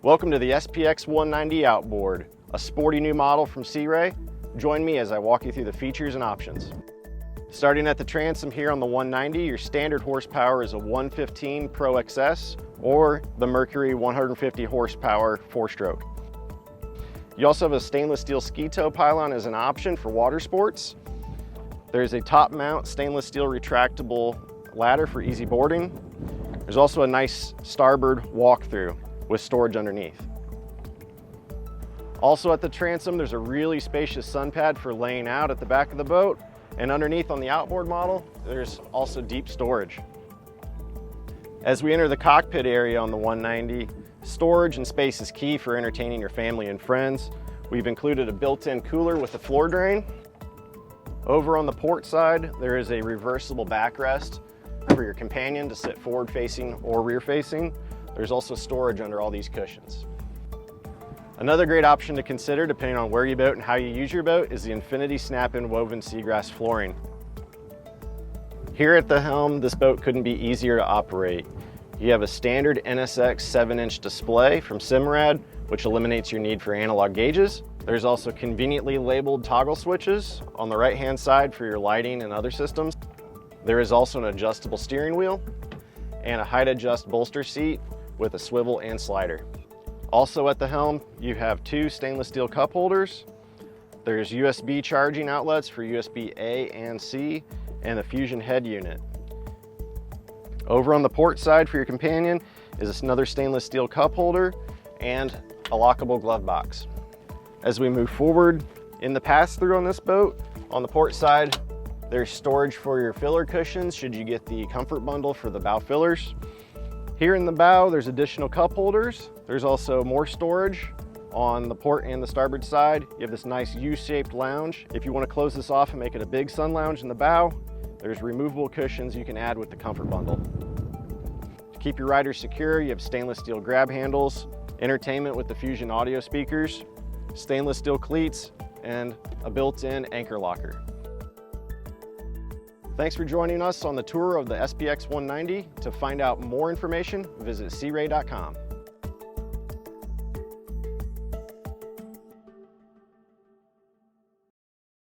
Welcome to the SPX 190 Outboard, a sporty new model from Sea Ray. Join me as I walk you through the features and options. Starting at the transom here on the 190, your standard horsepower is a 115 Pro XS or the Mercury 150 horsepower 4-stroke. You also have a stainless steel ski tow pylon as an option for water sports. There's a top mount stainless steel retractable ladder for easy boarding. There's also a nice starboard walk-through with storage underneath. Also at the transom, there's a really spacious sun pad for laying out at the back of the boat, and underneath on the outboard model, there's also deep storage. As we enter the cockpit area on the 190, storage and space is key for entertaining your family and friends. We've included a built-in cooler with a floor drain. Over on the port side, there is a reversible backrest for your companion to sit forward-facing or rear-facing. There's also storage under all these cushions. Another great option to consider, depending on where you boat and how you use your boat, is the Infinity Snap-in woven seagrass flooring. Here at the helm, this boat couldn't be easier to operate. You have a standard NSX 7-inch display from Simrad, which eliminates your need for analog gauges. There's also conveniently labeled toggle switches on the right-hand side for your lighting and other systems. There is also an adjustable steering wheel and a height adjust bolster seat with a swivel and slider. Also at the helm, you have two stainless steel cup holders. There's USB charging outlets for USB A and C, and a Fusion head unit. Over on the port side for your companion is another stainless steel cup holder and a lockable glove box. As we move forward in the pass-through on this boat, on the port side, there's storage for your filler cushions should you get the comfort bundle for the bow fillers. Here in the bow, there's additional cup holders. There's also more storage on the port and the starboard side. You have this nice U-shaped lounge. If you want to close this off and make it a big sun lounge in the bow, there's removable cushions you can add with the comfort bundle. To keep your riders secure, you have stainless steel grab handles, entertainment with the Fusion audio speakers, stainless steel cleats, and a built-in anchor locker. Thanks for joining us on the tour of the SPX 190. To find out more information, visit searay.com.